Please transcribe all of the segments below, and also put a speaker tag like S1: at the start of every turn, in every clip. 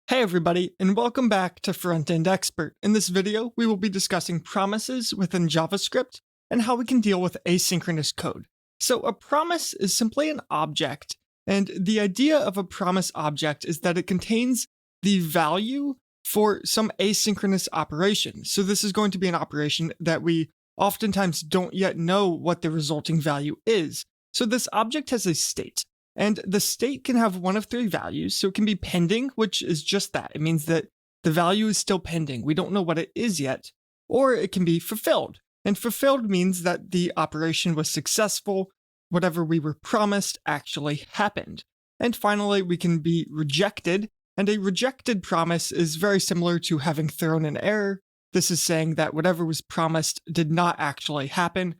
S1: Hey everybody, and welcome back to Frontend Expert. In this video, we will be discussing promises within JavaScript and how we can deal with asynchronous code. So a promise is simply an object, and the idea of a promise object is that it contains the value for some asynchronous operation. So this is going to be an operation that we oftentimes don't yet know what the resulting value is. So this object has a state. And the state can have one of three values. So it can be pending, which is just that. It means that the value is still pending. We don't know what it is yet. Or it can be fulfilled. And fulfilled means that the operation was successful. Whatever we were promised actually happened. And finally, we can be rejected. And a rejected promise is very similar to having thrown an error. This is saying that whatever was promised did not actually happen.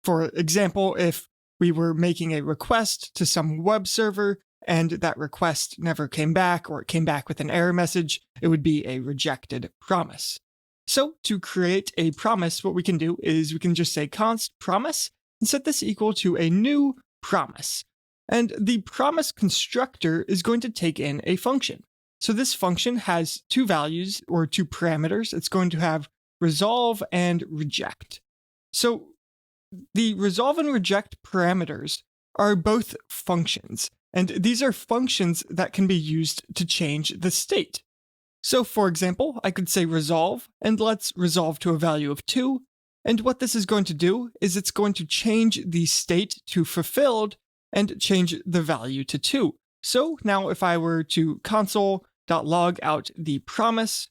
S1: For example, if we were making a request to some web server and that request never came back, or it came back with an error message, it would be a rejected promise. So to create a promise, what we can do is we can just say const promise and set this equal to a new promise. And the promise constructor is going to take in a function. So this function has two values or two parameters. It's going to have resolve and reject. So the resolve and reject parameters are both functions, and these are functions that can be used to change the state. So for example, I could say resolve, and let's resolve to a value of 2, and what this is going to do is it's going to change the state to fulfilled and change the value to 2. So now if I were to console.log out the promise,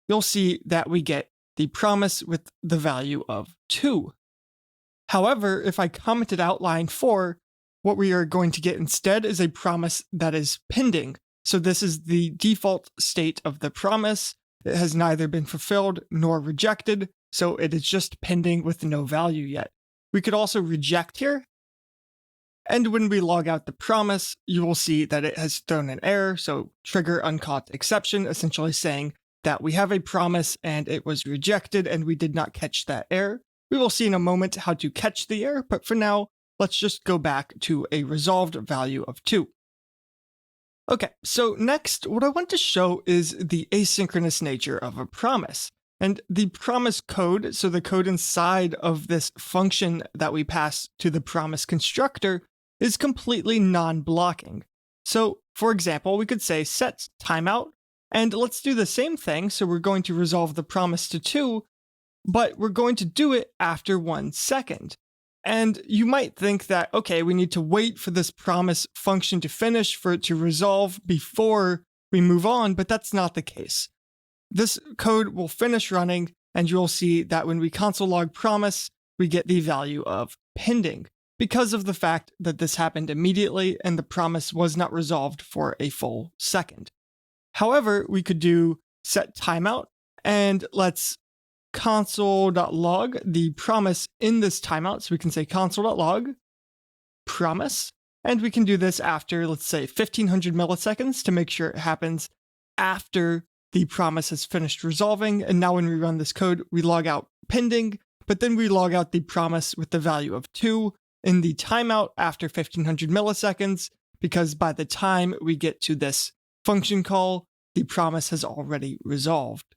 S1: you'll see that we get the promise with the value of 2. However, if I commented out line 4, what we are going to get instead is a promise that is pending. So this is the default state of the promise. It has neither been fulfilled nor rejected, so it is just pending with no value yet. We could also reject here. And when we log out the promise, you will see that it has thrown an error, so trigger uncaught exception, essentially saying that we have a promise and it was rejected and we did not catch that error. We will see in a moment how to catch the error, but for now, let's just go back to a resolved value of 2. Okay, so next, what I want to show is the asynchronous nature of a promise. And the promise code, so the code inside of this function that we pass to the promise constructor, is completely non-blocking. So, for example, we could say set timeout, and let's do the same thing. So we're going to resolve the promise to 2, but we're going to do it after 1 second. And you might think that, okay, we need to wait for this promise function to finish for it to resolve before we move on, but that's not the case. This code will finish running, and you'll see that when we console log promise, we get the value of pending because of the fact that this happened immediately and the promise was not resolved for a full second. However, we could do set timeout, and let's console.log the promise in this timeout. So we can say console.log promise, and we can do this after, let's say, 1500 milliseconds to make sure it happens after the promise has finished resolving. And now when we run this code, we log out pending, but then we log out the promise with the value of 2 in the timeout after 1500 milliseconds, because by the time we get to this function call, the promise has already resolved.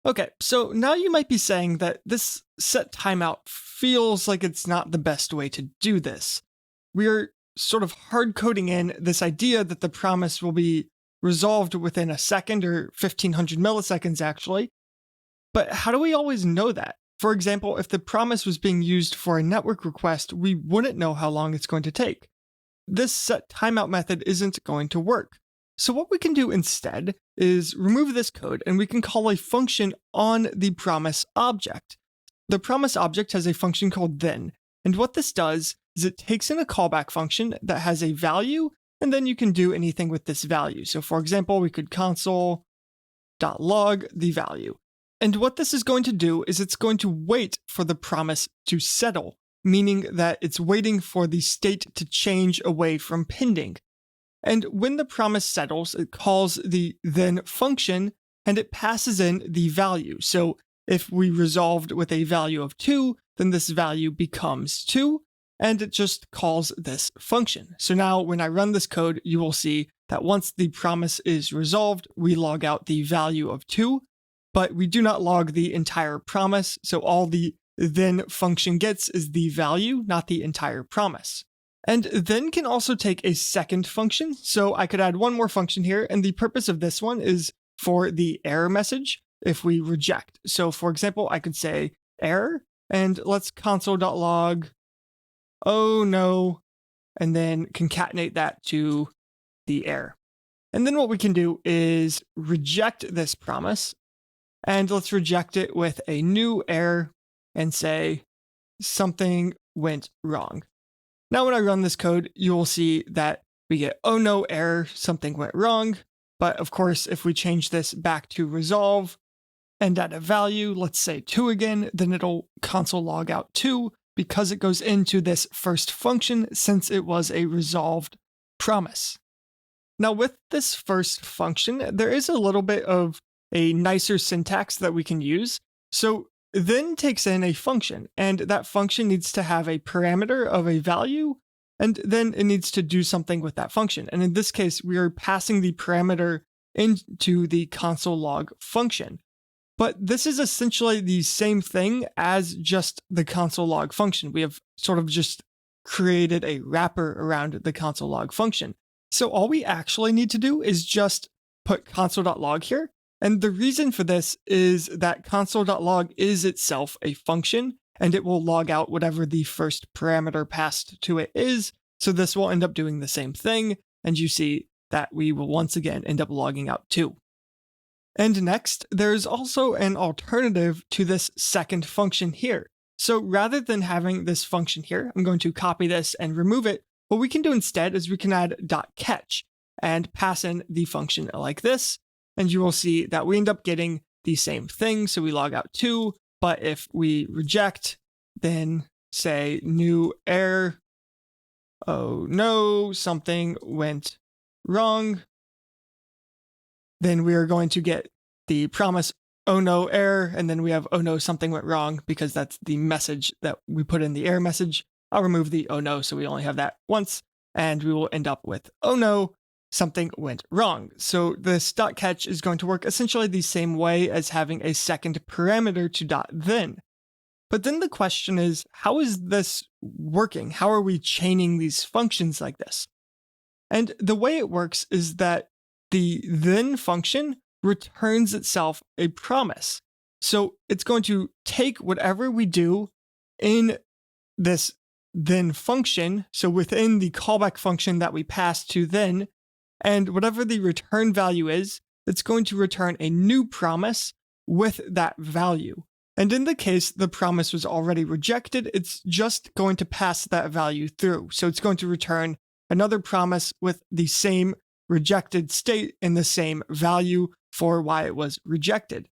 S1: Okay, so now you might be saying that this set timeout feels like it's not the best way to do this. We're sort of hard coding in this idea that the promise will be resolved within a second or 1500 milliseconds actually. But how do we always know that? For example, if the promise was being used for a network request, we wouldn't know how long it's going to take. This set timeout method isn't going to work. So what we can do instead is remove this code, and we can call a function on the promise object. The promise object has a function called then, and what this does is it takes in a callback function that has a value, and then you can do anything with this value. So for example, we could console.log the value. And what this is going to do is it's going to wait for the promise to settle, meaning that it's waiting for the state to change away from pending. And when the promise settles, it calls the then function and it passes in the value. So if we resolved with a value of 2, then this value becomes 2, and it just calls this function. So now when I run this code, you will see that once the promise is resolved, we log out the value of 2, but we do not log the entire promise, so all the then function gets is the value, not the entire promise. And then can also take a second function, so I could add one more function here, and the purpose of this one is for the error message if we reject. So for example, I could say error, and let's console.log, oh no, and then concatenate that to the error. And then what we can do is reject this promise, and let's reject it with a new error and say something went wrong. Now when I run this code, you will see that we get, oh no, error, something went wrong. But of course, if we change this back to resolve and add a value, let's say 2 again, then it'll console log out 2 because it goes into this first function since it was a resolved promise. Now with this first function, there is a little bit of a nicer syntax that we can use. So then takes in a function, and that function needs to have a parameter of a value, and then it needs to do something with that function. And in this case, we are passing the parameter into the console log function. But this is essentially the same thing as just the console log function. We have sort of just created a wrapper around the console log function. So all we actually need to do is just put console.log here. And the reason for this is that console.log is itself a function, and it will log out whatever the first parameter passed to it is. So this will end up doing the same thing, and you see that we will once again end up logging out 2. And next, there's also an alternative to this second function here. So rather than having this function here, I'm going to copy this and remove it. What we can do instead is we can add .catch and pass in the function like this. And you will see that we end up getting the same thing. So we log out 2, but if we reject, then say new error, oh no, something went wrong, then we are going to get the promise, oh no, error, and then we have, oh no, something went wrong, because that's the message that we put in the error message. I'll remove the oh no, so we only have that once, and we will end up with, oh no, something went wrong. So this .catch is going to work essentially the same way as having a second parameter to .then. But then the question is, how is this working? How are we chaining these functions like this? And the way it works is that the then function returns itself a promise. So it's going to take whatever we do in this then function, so within the callback function that we pass to then, and whatever the return value is, it's going to return a new promise with that value. And in the case the promise was already rejected, it's just going to pass that value through. So it's going to return another promise with the same rejected state and the same value for why it was rejected.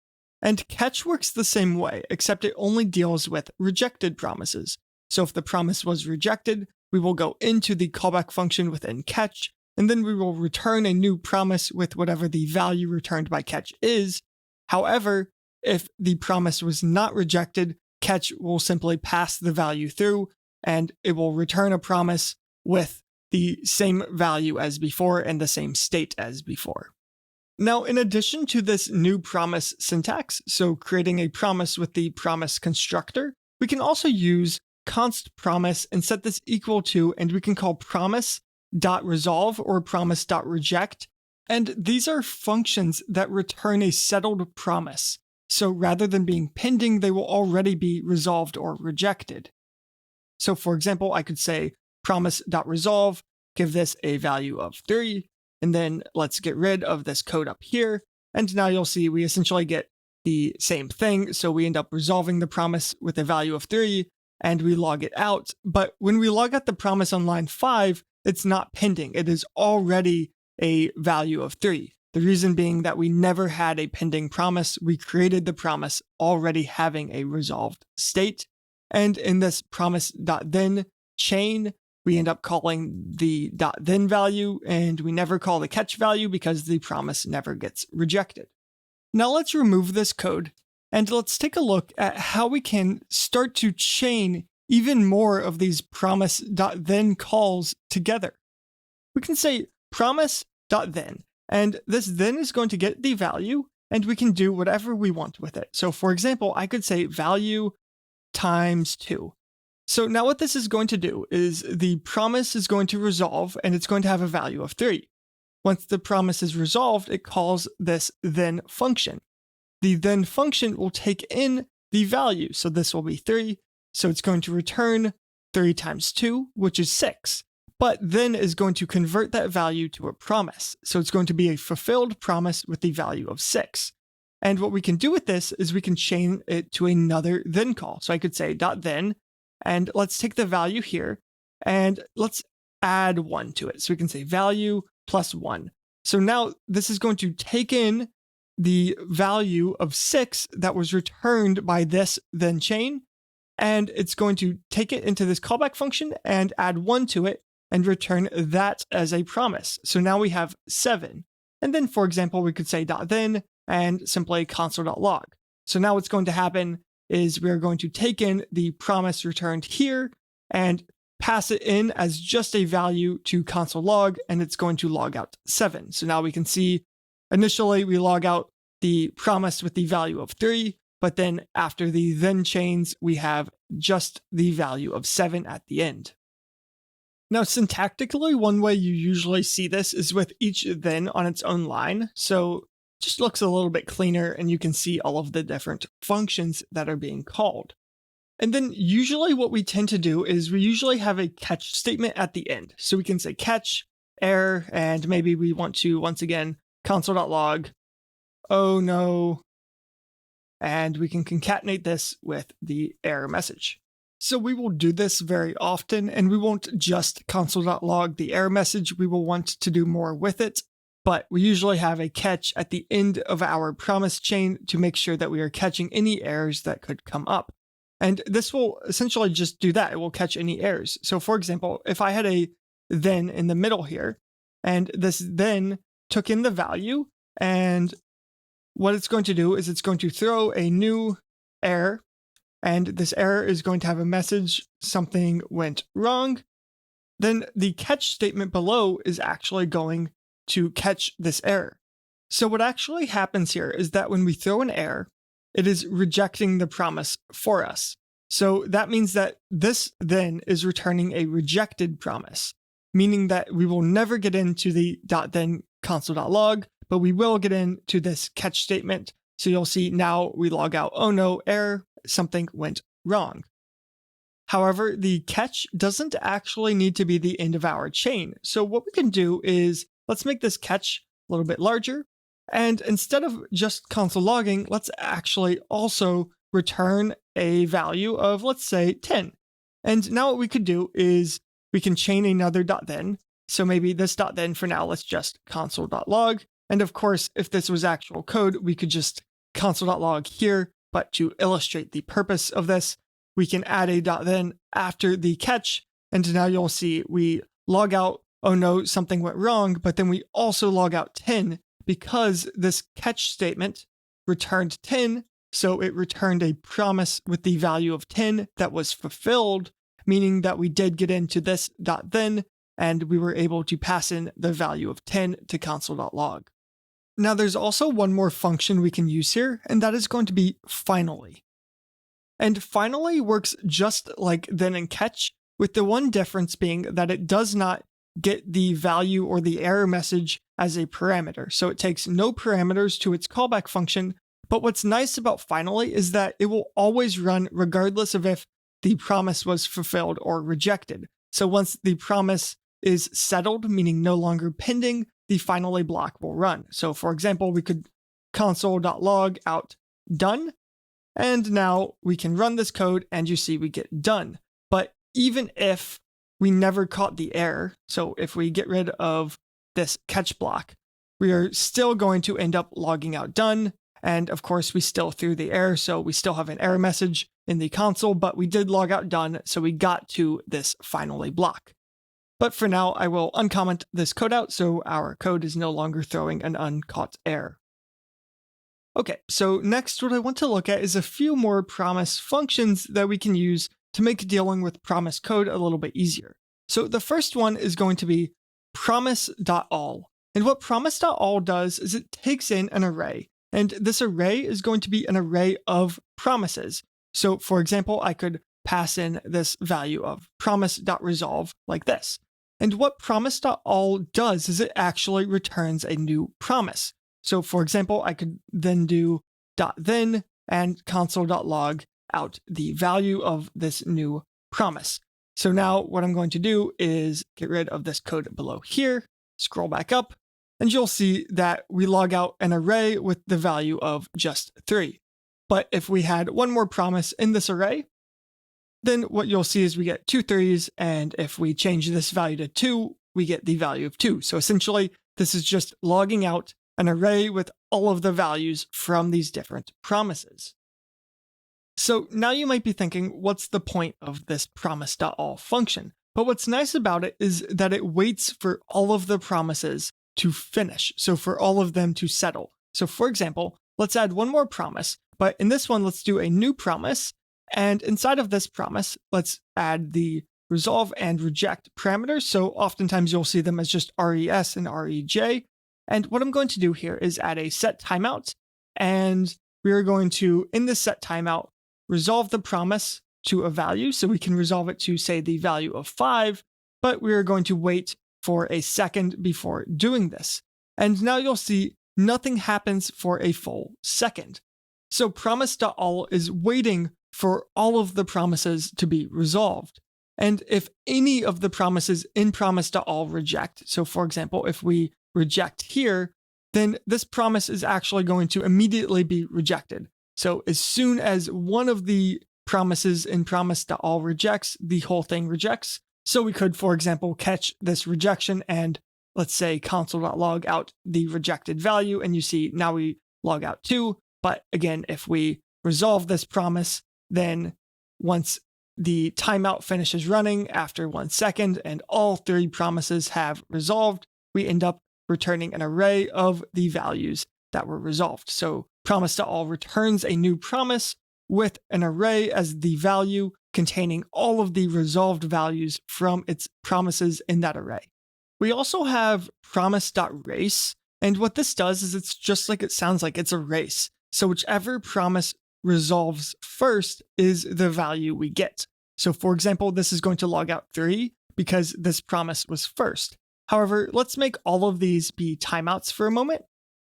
S1: And catch works the same way, except it only deals with rejected promises. So if the promise was rejected, we will go into the callback function within catch, and then we will return a new promise with whatever the value returned by catch is. However, if the promise was not rejected, catch will simply pass the value through, and it will return a promise with the same value as before and the same state as before. Now, in addition to this new promise syntax, so creating a promise with the promise constructor, we can also use const promise and set this equal to, and we can call promise.resolve or promise.reject. And these are functions that return a settled promise. So rather than being pending, they will already be resolved or rejected. So for example, I could say promise.resolve, give this a value of 3, and then let's get rid of this code up here. And now you'll see we essentially get the same thing. So we end up resolving the promise with a value of 3, and we log it out. But when we log out the promise on line 5, it's not pending. It is already a value of 3. The reason being that we never had a pending promise. We created the promise already having a resolved state. And in this promise.then chain, we end up calling the .then value, and we never call the catch value because the promise never gets rejected. Now let's remove this code, and let's take a look at how we can start to chain even more of these promise.then calls together. We can say promise .then. And this then is going to get the value, and we can do whatever we want with it. So for example, I could say value times 2. So now what this is going to do is the promise is going to resolve, and it's going to have a value of 3. Once the promise is resolved, it calls this then function. The then function will take in the value. So this will be 3. So it's going to return 3 times 2, which is 6. But then is going to convert that value to a promise. So it's going to be a fulfilled promise with the value of 6. And what we can do with this is we can chain it to another then call. So I could say .then, and let's take the value here, and let's add 1 to it. So we can say value plus 1. So now this is going to take in the value of 6 that was returned by this then chain, and it's going to take it into this callback function and add 1 to it and return that as a promise. So now we have 7. And then, for example, we could say .then and simply console.log. So now what's going to happen is we're going to take in the promise returned here and pass it in as just a value to console log, and it's going to log out 7. So now we can see initially we log out the promise with the value of 3, but then after the then chains, we have just the value of 7 at the end. Now, syntactically, one way you usually see this is with each then on its own line. So it just looks a little bit cleaner, and you can see all of the different functions that are being called. And then usually what we tend to do is we usually have a catch statement at the end. So we can say catch, error, and maybe we want to, once again, console.log, oh no, and we can concatenate this with the error message. So we will do this very often, and we won't just console.log the error message. We will want to do more with it, but we usually have a catch at the end of our promise chain to make sure that we are catching any errors that could come up. And this will essentially just do that. It will catch any errors. So for example, if I had a then in the middle here, and this then took in the value, and what it's going to do is it's going to throw a new error, and this error is going to have a message, something went wrong. Then the catch statement below is actually going to catch this error. So what actually happens here is that when we throw an error, it is rejecting the promise for us. So that means that this then is returning a rejected promise, meaning that we will never get into the .then console.log, but we will get into this catch statement. So you'll see now we log out, oh no, error, something went wrong. However, the catch doesn't actually need to be the end of our chain. So what we can do is let's make this catch a little bit larger. And instead of just console logging, let's actually also return a value of, let's say, 10. And now what we could do is we can chain another .then. So maybe this .then for now, let's just console.log. And of course, if this was actual code, we could just console.log here. But to illustrate the purpose of this, we can add a .then after the catch. And now you'll see we log out, oh no, something went wrong. But then we also log out 10 because this catch statement returned 10. So it returned a promise with the value of 10 that was fulfilled, meaning that we did get into this .then, and we were able to pass in the value of 10 to console.log. Now there's also one more function we can use here, and that is going to be finally. And finally works just like then and catch, with the one difference being that it does not get the value or the error message as a parameter. So it takes no parameters to its callback function. But what's nice about finally is that it will always run regardless of if the promise was fulfilled or rejected. So once the promise is settled, meaning no longer pending, the finally block will run. So for example, we could console.log out done, and now we can run this code and you see we get done. But even if we never caught the error, so if we get rid of this catch block, we are still going to end up logging out done. And of course, we still threw the error, so we still have an error message in the console, but we did log out done, so we got to this finally block. But for now, I will uncomment this code out, so our code is no longer throwing an uncaught error. Okay, so next what I want to look at is a few more promise functions that we can use to make dealing with promise code a little bit easier. So the first one is going to be promise.all. And what promise.all does is it takes in an array, and this array is going to be an array of promises. So for example, I could pass in this value of promise.resolve like this. And what promise.all does is it actually returns a new promise. So for example, I could then do .then and console.log out the value of this new promise. So now what I'm going to do is get rid of this code below here, scroll back up, and you'll see that we log out an array with the value of just 3. But if we had one more promise in this array, then what you'll see is we get 2 3s, and if we change this value to 2, we get the value of 2. So essentially, this is just logging out an array with all of the values from these different promises. So now you might be thinking, what's the point of this promise.all function? But what's nice about it is that it waits for all of the promises to finish, so for all of them to settle. So for example, let's add one more promise, but in this one, let's do a new promise. And inside of this promise, let's add the resolve and reject parameters. So oftentimes you'll see them as just res and rej. And what I'm going to do here is add a set timeout. And we are going to, in this set timeout, resolve the promise to a value. So we can resolve it to, say, the value of 5, but we are going to wait for a second before doing this. And now you'll see nothing happens for a full second. So promise.all is waiting for all of the promises to be resolved. And if any of the promises in promise.all reject, so for example, if we reject here, then this promise is actually going to immediately be rejected. So as soon as one of the promises in promise.all rejects, the whole thing rejects. So we could, for example, catch this rejection and let's say console.log out the rejected value, and you see now we log out 2. But again, if we resolve this promise, then once the timeout finishes running after 1 second and all 3 promises have resolved, we end up returning an array of the values that were resolved. So promise.all returns a new promise with an array as the value containing all of the resolved values from its promises in that array. We also have promise.race, and what this does is it's just like it sounds like, it's a race. So whichever promise resolves first is the value we get. So for example, this is going to log out 3 because this promise was first. However, let's make all of these be timeouts for a moment,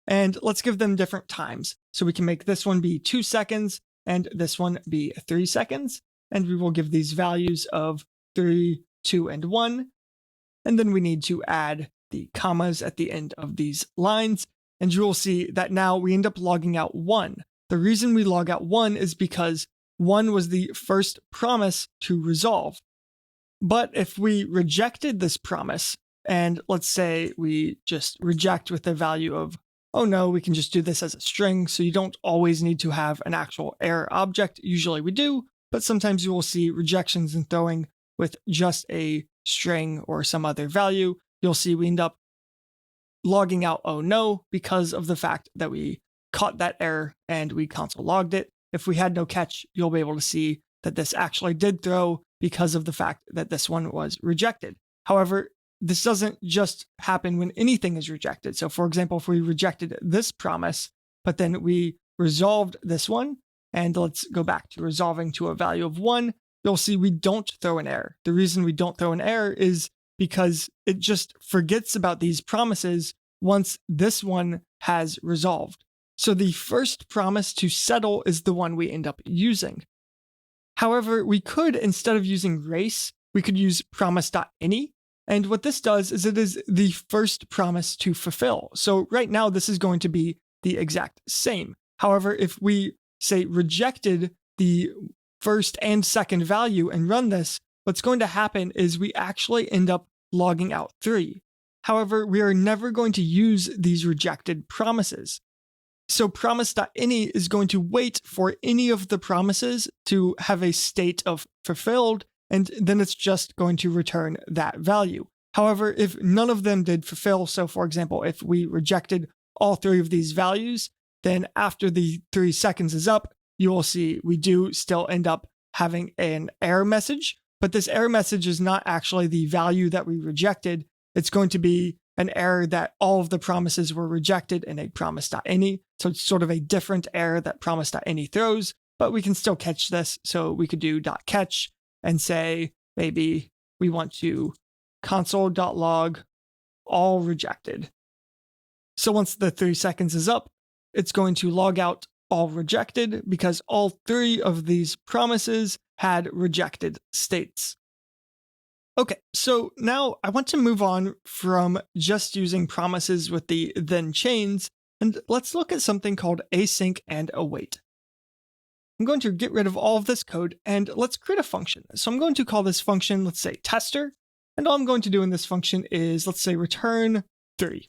S1: and let's give them different times. So we can make this one be 2 seconds and this one be 3 seconds. And we will give these values of 3, 2, and 1. And then we need to add the commas at the end of these lines. And you will see that now we end up logging out 1. The reason we log out 1 is because 1 was the first promise to resolve. But if we rejected this promise, and let's say we just reject with the value of, oh no, we can just do this as a string, so you don't always need to have an actual error object. Usually we do, but sometimes you will see rejections and throwing with just a string or some other value. You'll see we end up logging out oh no because of the fact that we caught that error and we console logged it. If we had no catch, you'll be able to see that this actually did throw because of the fact that this one was rejected. However, this doesn't just happen when anything is rejected. So for example, if we rejected this promise, but then we resolved this one, and let's go back to resolving to a value of 1, you'll see we don't throw an error. The reason we don't throw an error is because it just forgets about these promises once this one has resolved. So the first promise to settle is the one we end up using. However, we could, instead of using race, we could use promise.any. And what this does is it is the first promise to fulfill. So right now, this is going to be the exact same. However, if we say rejected the first and second value and run this, what's going to happen is we actually end up logging out 3. However, we are never going to use these rejected promises. So promise.any is going to wait for any of the promises to have a state of fulfilled, and then it's just going to return that value. However, if none of them did fulfill, so for example, if we rejected all 3 of these values, then after the 3 seconds is up, you will see we do still end up having an error message, but this error message is not actually the value that we rejected. It's going to be an error that all of the promises were rejected in a promise.any. So it's sort of a different error that promise.any throws, but we can still catch this. So we could do .catch and say maybe we want to console.log all rejected. So once the 3 seconds is up, it's going to log out all rejected because all 3 of these promises had rejected states. Okay, so now I want to move on from just using promises with the then chains, and let's look at something called async and await. I'm going to get rid of all of this code and let's create a function. So I'm going to call this function, let's say tester, and all I'm going to do in this function is, let's say, return 3.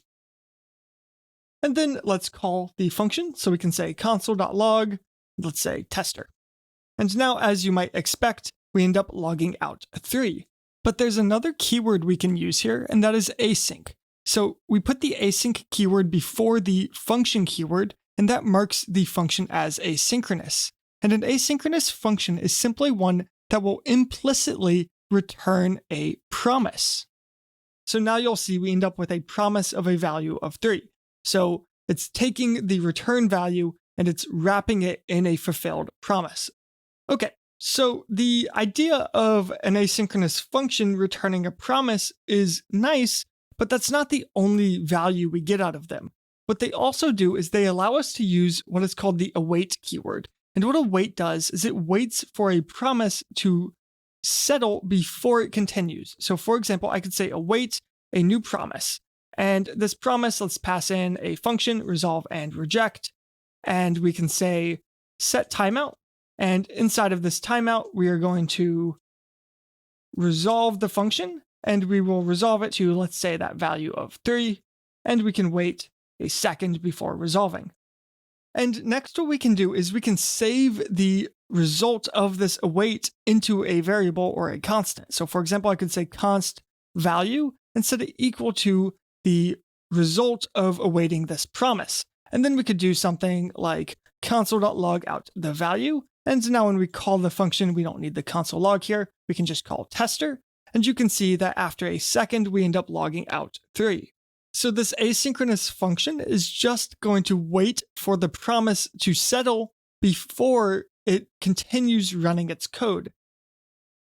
S1: And then let's call the function, so we can say console.log, let's say tester. And now, as you might expect, we end up logging out 3. But there's another keyword we can use here, and that is async. So we put the async keyword before the function keyword, and that marks the function as asynchronous. And an asynchronous function is simply one that will implicitly return a promise. So now you'll see we end up with a promise of a value of 3. So it's taking the return value and it's wrapping it in a fulfilled promise. Okay, so the idea of an asynchronous function returning a promise is nice, but that's not the only value we get out of them. What they also do is they allow us to use what is called the await keyword. And what await does is it waits for a promise to settle before it continues. So for example, I could say await a new promise. And this promise, let's pass in a function, resolve and reject. And we can say set timeout. And inside of this timeout, we are going to resolve the function. And we will resolve it to, let's say, that value of 3. And we can wait a second before resolving. And next, what we can do is we can save the result of this await into a variable or a constant. So for example, I could say const value and set it equal to the result of awaiting this promise. And then we could do something like console.log out the value. And now when we call the function, we don't need the console log here. We can just call tester. And you can see that after a second, we end up logging out 3. So this asynchronous function is just going to wait for the promise to settle before it continues running its code.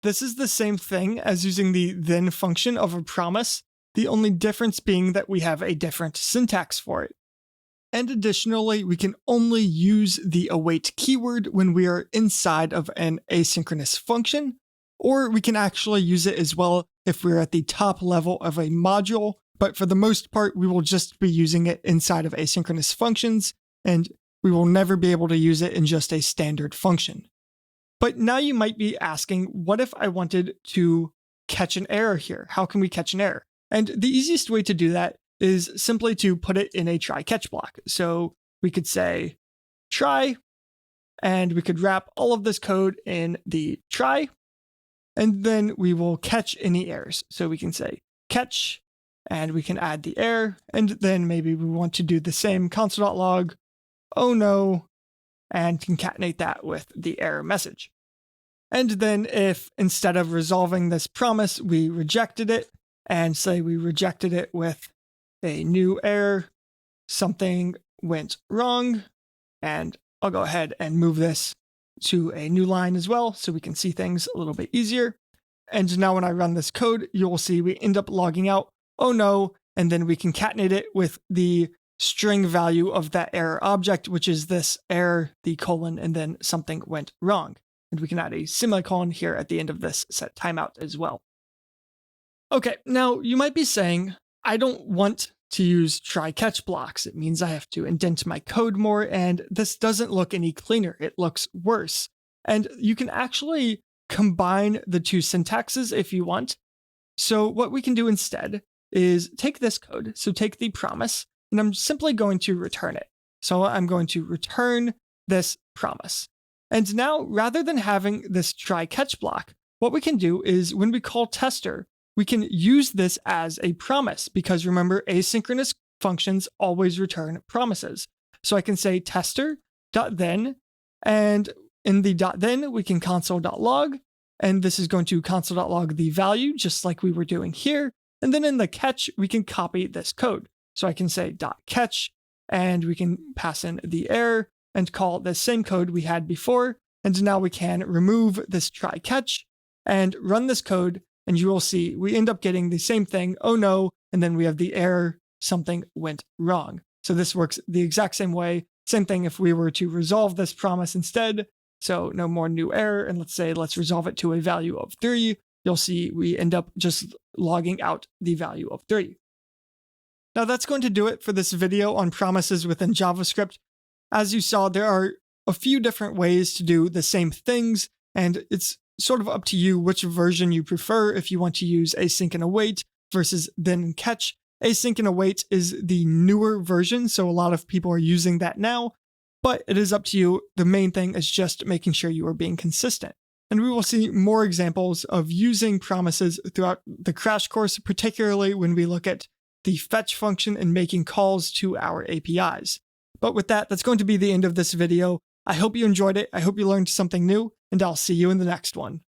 S1: This is the same thing as using the then function of a promise, the only difference being that we have a different syntax for it. And additionally, we can only use the await keyword when we are inside of an asynchronous function, or we can actually use it as well if we're at the top level of a module, but for the most part, we will just be using it inside of asynchronous functions, and we will never be able to use it in just a standard function. But now you might be asking, what if I wanted to catch an error here? How can we catch an error? And the easiest way to do that is simply to put it in a try-catch block. So we could say try, and we could wrap all of this code in the try, and then we will catch any errors. So we can say catch, and we can add the error, and then maybe we want to do the same console.log, oh no, and concatenate that with the error message. And then if instead of resolving this promise, we rejected it, and say we rejected it with a new error, something went wrong, and I'll go ahead and move this to a new line as well so we can see things a little bit easier. And now when I run this code, you'll see we end up logging out, oh no, and then we concatenate it with the string value of that error object, which is this error, the colon, and then something went wrong. And we can add a semicolon here at the end of this set timeout as well. Okay, now you might be saying, I don't want to use try-catch blocks. It means I have to indent my code more, and this doesn't look any cleaner. It looks worse. And you can actually combine the two syntaxes if you want. So what we can do instead is take this code, so take the promise, and I'm simply going to return it. So I'm going to return this promise. And now, rather than having this try-catch block, what we can do is when we call tester, we can use this as a promise because remember, asynchronous functions always return promises. So I can say tester.then, and in the .then, we can console.log, and this is going to console.log the value, just like we were doing here. And then in the catch, we can copy this code. So I can say .catch, and we can pass in the error and call the same code we had before. And now we can remove this try catch and run this code, and you will see we end up getting the same thing, oh no, and then we have the error, something went wrong. So this works the exact same way. Same thing if we were to resolve this promise instead. So no more new error, and let's resolve it to a value of 3. You'll see we end up just logging out the value of 3. Now that's going to do it for this video on promises within JavaScript. As you saw, there are a few different ways to do the same things, and it's sort of up to you which version you prefer if you want to use async and await versus then and catch. Async and await is the newer version, so a lot of people are using that now, but it is up to you. The main thing is just making sure you are being consistent. And we will see more examples of using promises throughout the crash course, particularly when we look at the fetch function and making calls to our APIs. But with that, that's going to be the end of this video. I hope you enjoyed it. I hope you learned something new, and I'll see you in the next one.